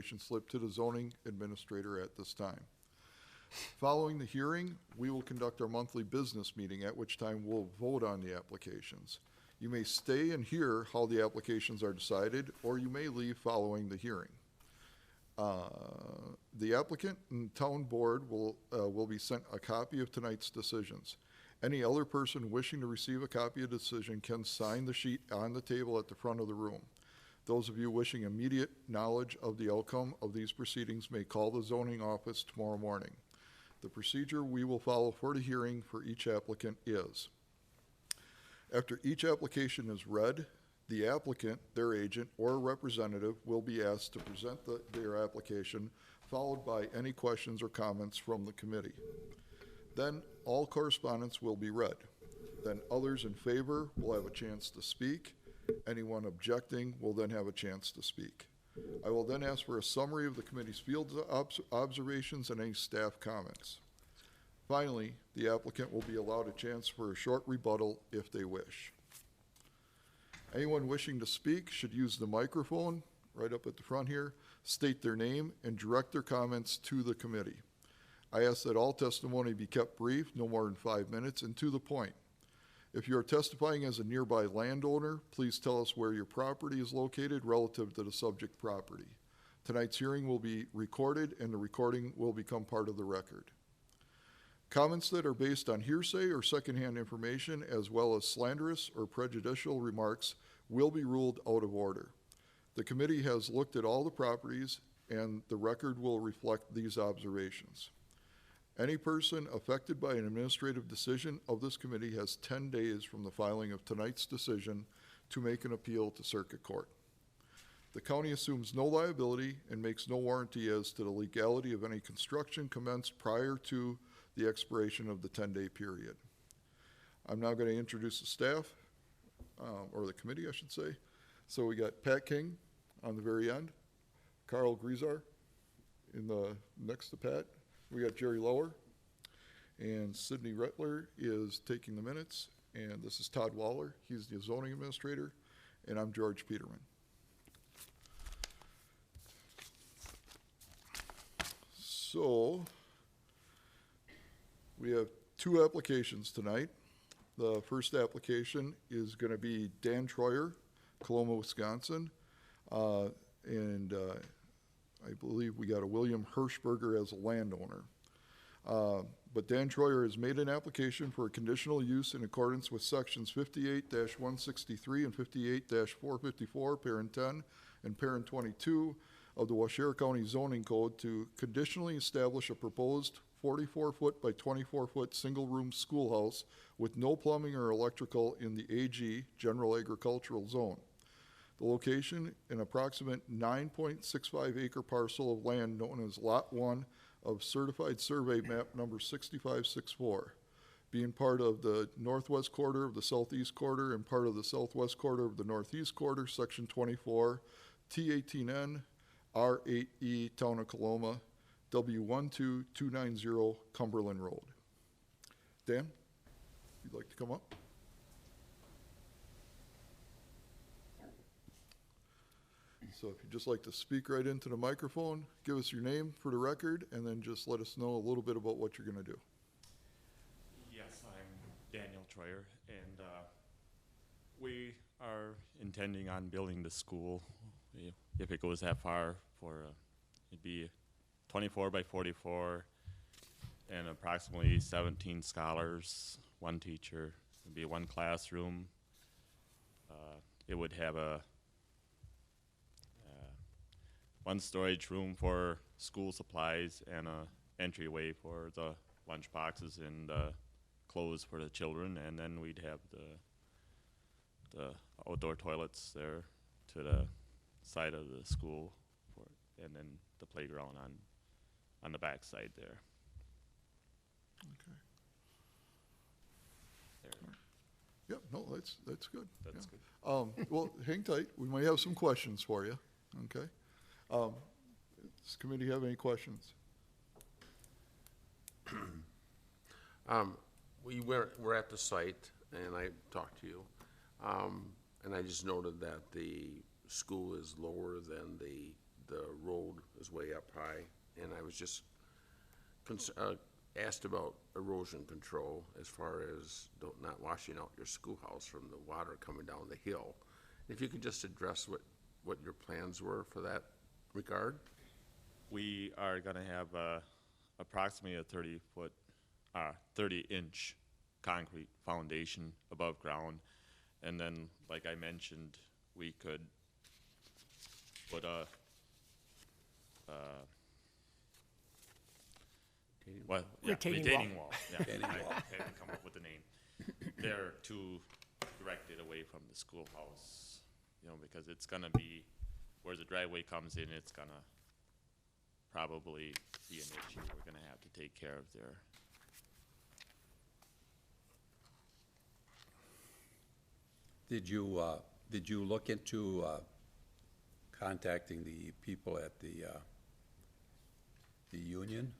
application slip to the zoning administrator at this time. Following the hearing, we will conduct our monthly business meeting, at which time we'll vote on the applications. You may stay and hear how the applications are decided, or you may leave following the hearing. The applicant and town board will be sent a copy of tonight's decisions. Any other person wishing to receive a copy of the decision can sign the sheet on the table at the front of the room. Those of you wishing immediate knowledge of the outcome of these proceedings may call the zoning office tomorrow morning. The procedure we will follow for the hearing for each applicant is: after each application is read, the applicant, their agent, or representative will be asked to present their application, followed by any questions or comments from the committee. Then all correspondence will be read. Then others in favor will have a chance to speak. Anyone objecting will then have a chance to speak. I will then ask for a summary of the committee's field observations and any staff comments. Finally, the applicant will be allowed a chance for a short rebuttal if they wish. Anyone wishing to speak should use the microphone right up at the front here, state their name, and direct their comments to the committee. I ask that all testimony be kept brief, no more than 5 minutes, and to the point. If you are testifying as a nearby landowner, please tell us where your property is located relative to the subject property. Tonight's hearing will be recorded, and the recording will become part of the record. Comments that are based on hearsay or secondhand information, as well as slanderous or prejudicial remarks, will be ruled out of order. The committee has looked at all the properties, and the record will reflect these observations. Any person affected by an administrative decision of this committee has 10 days from the filing of tonight's decision to make an appeal to circuit court. The county assumes no liability and makes no warranty as to the legality of any construction commenced prior to the expiration of the 10-day period. I'm now going to introduce the staff, or the committee, I should say. So we got Pat King on the very end, Carl Grisar in the next to Pat. We got Jerry Lower, and Sydney Rettler is taking the minutes, and this is Todd Waller. He's the zoning administrator, and I'm George Peterman. So we have 2 applications tonight. The first application is going to be Dan Troyer, Coloma, Wisconsin, and I believe we got a William Hirschberger as a landowner. But Dan Troyer has made an application for a conditional use in accordance with sections 58-163 and 58-454, parent 10 and parent 22 of the Waushara County Zoning Code to conditionally establish a proposed 44-foot by 24-foot single-room schoolhouse with no plumbing or electrical in the AG, General Agricultural Zone. The location, an approximate 9.65 acre parcel of land known as Lot 1 of Certified Survey Map number 6564, being part of the northwest quarter of the southeast quarter and part of the southwest quarter of the northeast quarter, section 24, T18N, R8E, Town of Coloma, W12290, Cumberland Road. Dan, you'd like to come up? So if you'd just like to speak right into the microphone, give us your name for the record, and then just let us know a little bit about what you're going to do. Yes, I'm Daniel Troyer, and we are intending on building the school, if it goes that far, for it'd be 24 by 44 and approximately 17 scholars, 1 teacher. It'd be 1 classroom. It would have a 1 storage room for school supplies and a entryway for the lunch boxes and clothes for the children, and then we'd have the outdoor toilets there to the side of the school, and then the playground on the back side there. Okay. There. Yep, no, that's good. That's yeah. good. Well, hang tight. We might have some questions for you. Okay. Does the committee have any questions? We're at the site, and I talked to you, and I just noted that the school is lower than the road as is way up high, and I was just asked about erosion control as far as not washing out your schoolhouse from the water coming down the hill. If you could just address what your plans were for that regard? We are gonna have approximately a 30-inch concrete foundation above ground. And then, like I mentioned, we could put a, retaining wall. Yeah, Retaining wall. I haven't come up with a name. There to direct it away from the schoolhouse, because it's gonna be, where the driveway comes in, it's gonna probably be an issue we're gonna have to take care of there. Did you look into contacting the people at the union?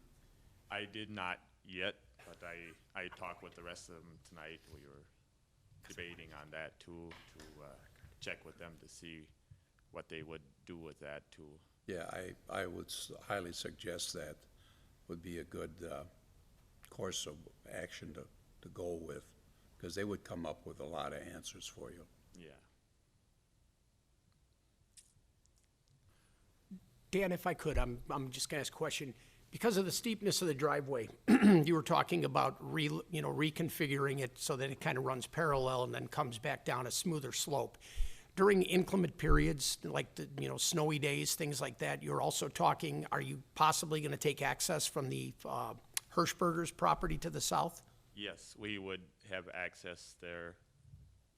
I did not yet, but I talked with the rest of them tonight. We were debating on that too, to check with them to see what they would do with that too. Yeah, I would highly suggest that would be a good course of action to go with, because they would come up with a lot of answers for you. Yeah. Dan, if I could, I'm just gonna ask a question. Because of the steepness of the driveway, you were talking about reconfiguring it so that it kind of runs parallel and then comes back down a smoother slope. During inclement periods, like the, snowy days, things like that, you're also talking, are you possibly gonna take access from the Hirschberger's property to the south? Yes, we would have access there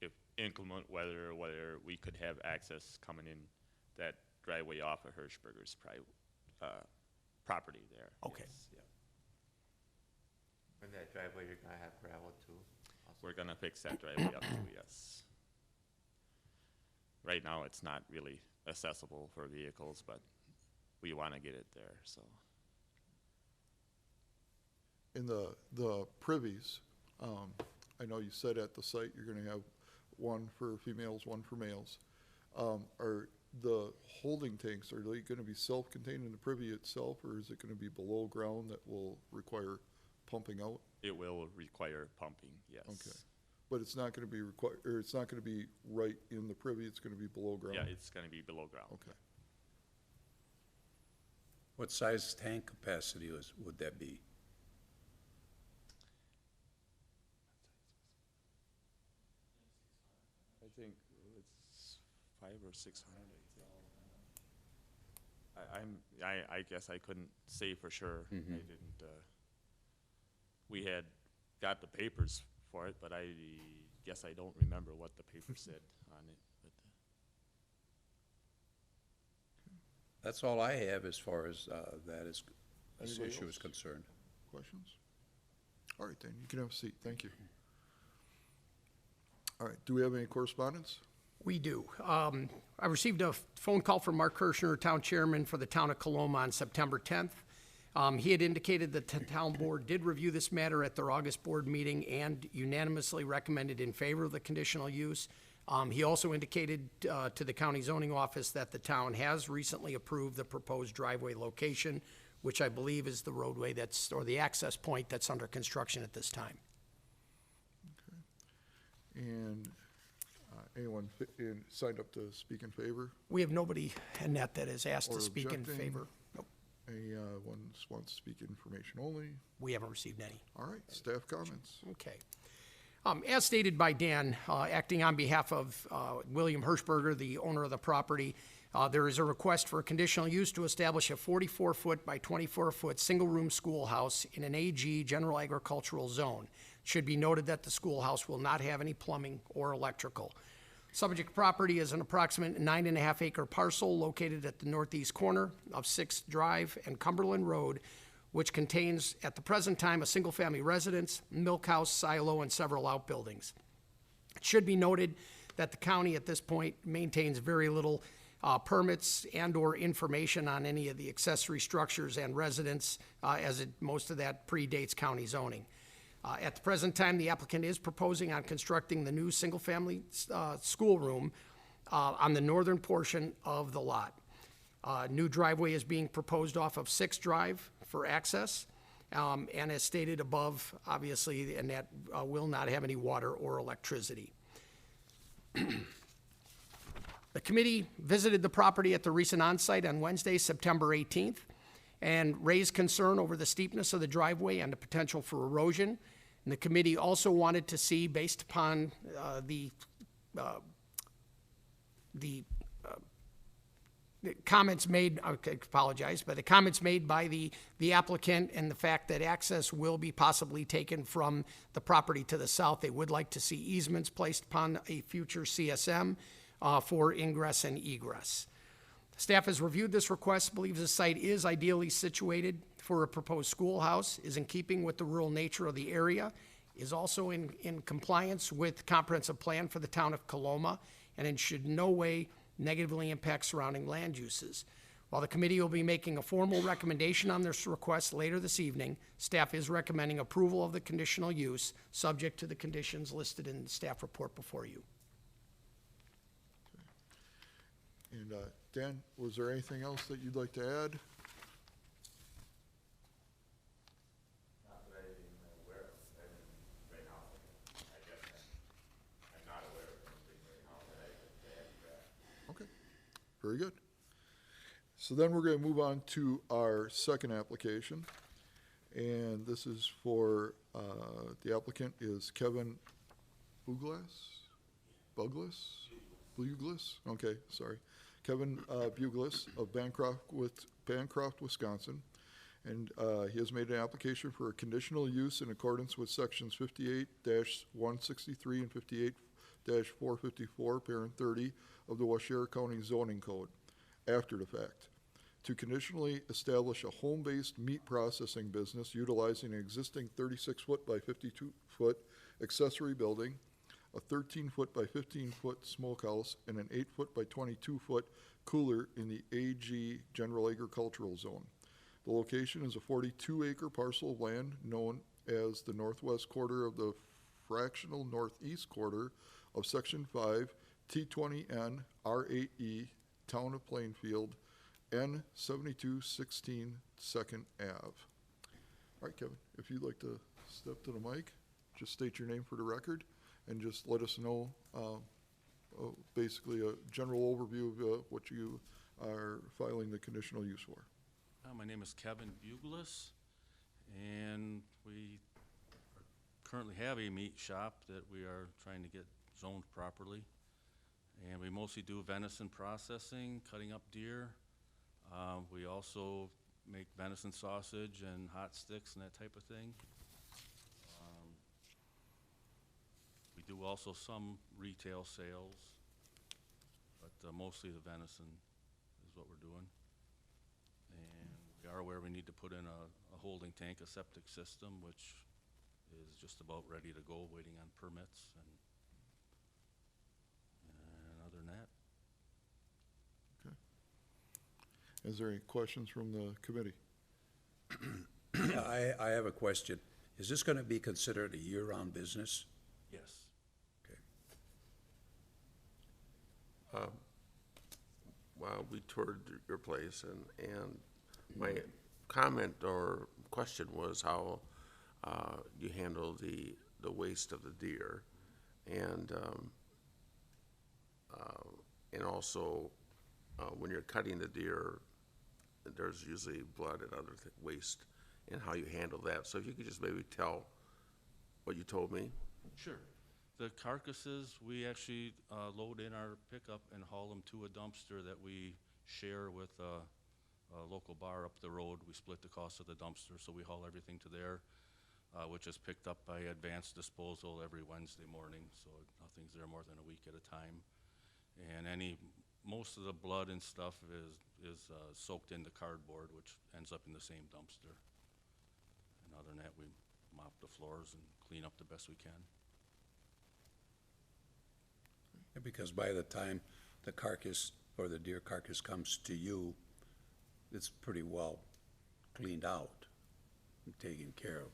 if inclement weather, whether we could have access coming in that driveway off of Hirschberger's property there. Okay. Yes, yeah. In that driveway, you're gonna have gravel too? We're gonna fix that driveway up too, yes. Right now, it's not really accessible for vehicles, but we wanna get it there, so. In the privies, I know you said at the site you're gonna have one for females, one for males. Are the holding tanks, are they gonna be self-contained in the privy itself, or is it gonna be below ground that will require pumping out? It will require pumping, yes. Okay. But it's not gonna be it's not gonna be right in the privy, it's gonna be below ground? Yeah, it's gonna be below ground. Okay. What size tank capacity would that be? I think it's 500 or 600. I guess I couldn't say for sure. I didn't. We had got the papers for it, but I guess I don't remember what the paper said on it. But That's all I have as far as this Anybody issue else? is concerned. Questions? All right, then, you can have a seat, thank you. All right, do we have any correspondence? We do. I received a phone call from Mark Kirschner, town chairman for the town of Coloma, on September 10th. He had indicated that the town board did review this matter at their August board meeting and unanimously recommended in favor of the conditional use. He also indicated to the county zoning office that the town has recently approved the proposed driveway location, which I believe is the roadway or the access point that's under construction at this time. And anyone signed up to speak in favor? We have nobody, Annette, that has asked Or to speak in objecting? favor. Nope, Anyone wants to speak information only? we haven't received any. All right, staff comments. Okay. As stated by Dan, acting on behalf of William Hirschberger, the owner of the property, there is a request for a conditional use to establish a 44-foot by 24-foot single-room schoolhouse in an AG general agricultural zone. It should be noted that the schoolhouse will not have any plumbing or electrical. Subject property is an approximate 9.5-acre parcel located at the northeast corner of 6th Drive and Cumberland Road, which contains, at the present time, a single-family residence, milk house, silo, and several outbuildings. It should be noted that the county at this point maintains very little permits and/or information on any of the accessory structures and residents, as most of that predates county zoning. At the present time, the applicant is proposing on constructing the new single-family schoolroom on the northern portion of the lot. New driveway is being proposed off of Sixth Drive for access. And as stated above, obviously, and that will not have any water or electricity. The committee visited the property at the recent onsite on Wednesday, September 18th, and raised concern over the steepness of the driveway and the potential for erosion. And the committee also wanted to see, based upon the comments made, I apologize, but the comments made by the applicant and the fact that access will be possibly taken from the property to the south, they would like to see easements placed upon a future CSM for ingress and egress. Staff has reviewed this request, believes the site is ideally situated for a proposed schoolhouse, is in keeping with the rural nature of the area, is also in compliance with comprehensive plan for the town of Coloma, and it should in no way negatively impact surrounding land uses. While the committee will be making a formal recommendation on this request later this evening, staff is recommending approval of the conditional use, subject to the conditions listed in the staff report before you. And Dan, was there anything else that you'd like to add? Not that I'm aware of. Right now, I guess I'm not aware of anything right now that I could add to that. Okay, very good. So then we're going to move on to our second application. And this is for, the applicant is Kevin Buglas? Okay, sorry. Kevin Buglas of Bancroft, Wisconsin. And he has made an application for a conditional use in accordance with sections 58-163 and 58-454, parent 30 of the Washera County zoning code, after the fact, to conditionally establish a home-based meat processing business utilizing an existing 36-foot by 52-foot accessory building, a 13-foot by 15-foot smokehouse, and an 8-foot by 22-foot cooler in the AG General Agricultural Zone. The location is a 42-acre parcel of land known as the northwest quarter of the fractional northeast quarter of Section 5, T20N, R8E, Town of Plainfield, N 7216 Second Ave. All right, Kevin, if you'd like to step to the mic, just state your name for the record, and just let us know basically a general overview of what you are filing the conditional use for. My name is Kevin Buglas, and we currently have a meat shop that we are trying to get zoned properly. And we mostly do venison processing, cutting up deer. We also make venison sausage and hot sticks and that type of thing. We do also some retail sales, but mostly the venison is what we're doing. And we are aware we need to put in a holding tank, a septic system, which is just about ready to go, waiting on permits. And other than that, Is there any questions from the committee? I have a question. Is this gonna be considered a year-round business? yes. Okay. Well, we toured your place, and my comment or question was how you handle the waste of the deer, and also when you're cutting the deer, there's usually blood and other waste, and how you handle that. So if you could just maybe tell what you told me. Sure. The carcasses, we actually load in our pickup and haul them to a dumpster that we share with a local bar up the road. We split the cost of the dumpster, so we haul everything to there, which is picked up by advanced disposal every Wednesday morning, so nothing's there more than a week at a time. And most of the blood and stuff is soaked into cardboard, which ends up in the same dumpster. And other than that, we mop the floors and clean up the best we can. Yeah, because by the time the carcass or the deer carcass comes to you, it's pretty well cleaned out and taken care of.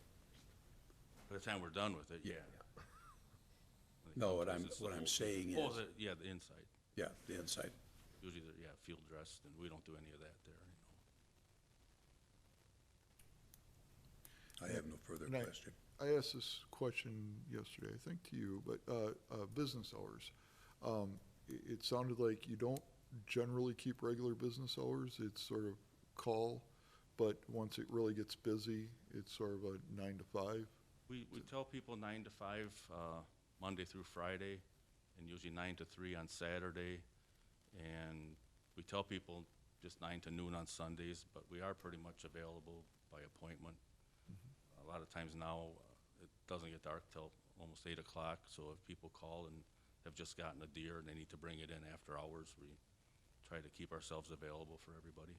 By the time we're done with it, yeah. When it No, comes to us, it's the what I'm whole- saying Oh, is, the inside. yeah, the inside. Usually they're, yeah, field dressed, and we don't do any of that there, I have no further And question. I asked this question yesterday, I think to you, but business hours. It sounded like you don't generally keep regular business hours. It's sort of call, but once it really gets busy, it's sort of a 9 to 5. We tell people 9 to 5, Monday through Friday, and usually 9 to 3 on Saturday. And we tell people just 9 to noon on Sundays, but we are pretty much available by appointment. A lot of times now, it doesn't get dark till almost 8 o'clock, so if people call and have just gotten a deer and they need to bring it in after hours, we try to keep ourselves available for everybody.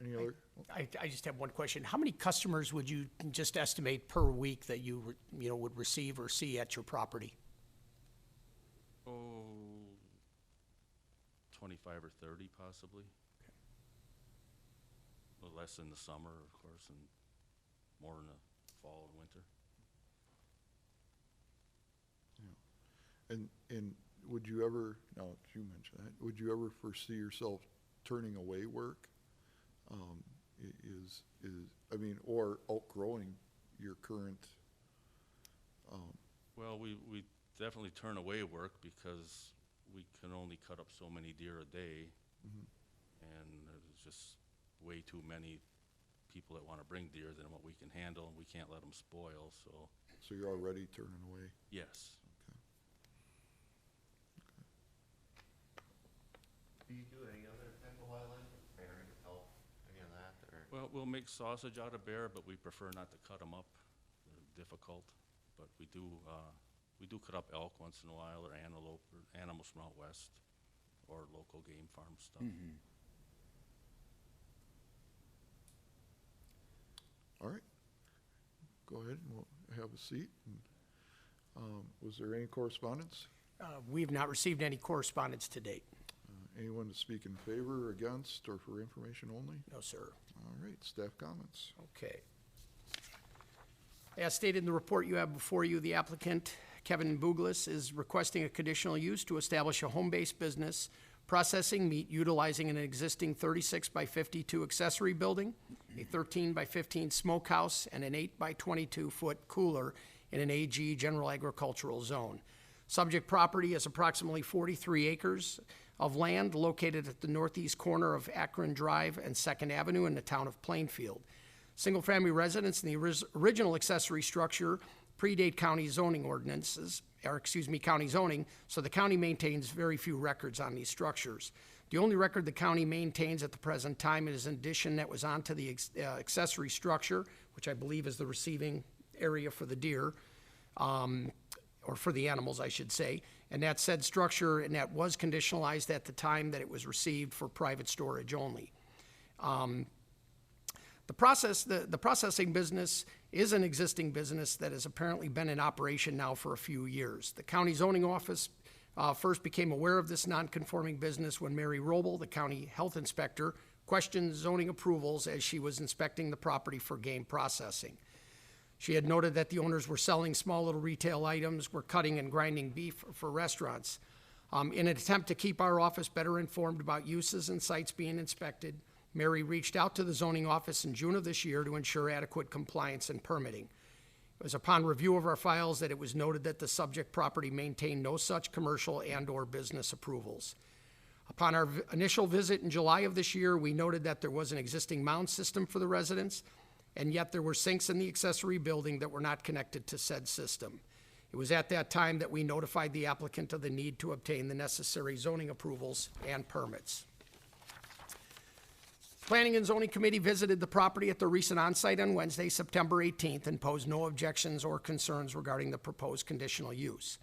Any other? I just have one question. How many customers would you just estimate per week that you would receive or see at your property? Oh, 25 or 30 possibly. A little less in the summer, of course, and more in the fall and winter. And would you ever, now that you mentioned that, would you ever foresee yourself turning away work? Or outgrowing your current, Well, we definitely turn away work because we can only cut up so many deer a day. And there's just way too many people that want to bring deer than what we can handle, and we can't let them spoil, so, so you're already turning away? yes. Do you do any other type of wildlife, bear, elk, any of that, or? Well, we'll make sausage out of bear, but we prefer not to cut them up. They're difficult, but we do cut up elk once in a while, or antelope, or animals from out west, or local game farm stuff. All right. Go ahead and we'll have a seat. Was there any correspondence? We have not received any correspondence to date. Anyone to speak in favor, against, or for information only? No, sir. All right, staff comments. Okay. As stated in the report you have before you, the applicant, Kevin Buglis, is requesting a conditional use to establish a home-based business processing meat utilizing an existing 36 by 52 accessory building, a 13 by 15 smokehouse, and an 8 by 22-foot cooler in an AG general agricultural zone. Subject property is approximately 43 acres of land located at the northeast corner of Akron Drive and Second Avenue in the town of Plainfield. Single-family residence in the original accessory structure predate county zoning ordinances, county zoning, so the county maintains very few records on these structures. The only record the county maintains at the present time is an addition that was onto the accessory structure, which I believe is the receiving area for the deer, or for the animals, I should say. And that said structure, and that was conditionalized at the time that it was received for private storage only. The processing business is an existing business that has apparently been in operation now for a few years. The county zoning office first became aware of this non-conforming business when Mary Roble, the county health inspector, questioned zoning approvals as she was inspecting the property for game processing. She had noted that the owners were selling small little retail items, were cutting and grinding beef for restaurants. In an attempt to keep our office better informed about uses and sites being inspected, Mary reached out to the zoning office in June of this year to ensure adequate compliance and permitting. It was upon review of our files that it was noted that the subject property maintained no such commercial and/or business approvals. Upon our initial visit in July of this year, we noted that there was an existing mound system for the residents, and yet there were sinks in the accessory building that were not connected to said system. It was at that time that we notified the applicant of the need to obtain the necessary zoning approvals and permits. Planning and Zoning Committee visited the property at the recent onsite on Wednesday, September 18th, and posed no objections or concerns regarding the proposed conditional use.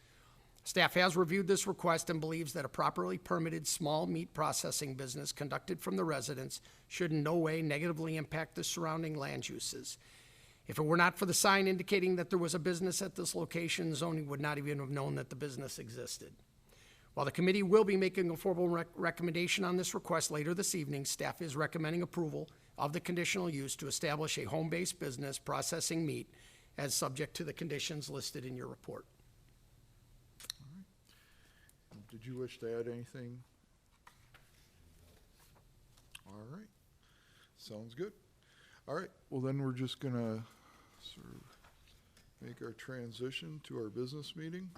Staff has reviewed this request and believes that a properly permitted small meat processing business conducted from the residence should in no way negatively impact the surrounding land uses. If it were not for the sign indicating that there was a business at this location, zoning would not even have known that the business existed. While the committee will be making a formal recommendation on this request later this evening, staff is recommending approval of the conditional use to establish a home-based business processing meat as subject to the conditions listed in your report. did you wish to add anything? All right, sounds good. All right, well then we're just gonna sort of make our transition to our business meeting.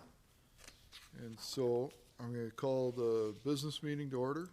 And so I'm gonna call the business meeting to order.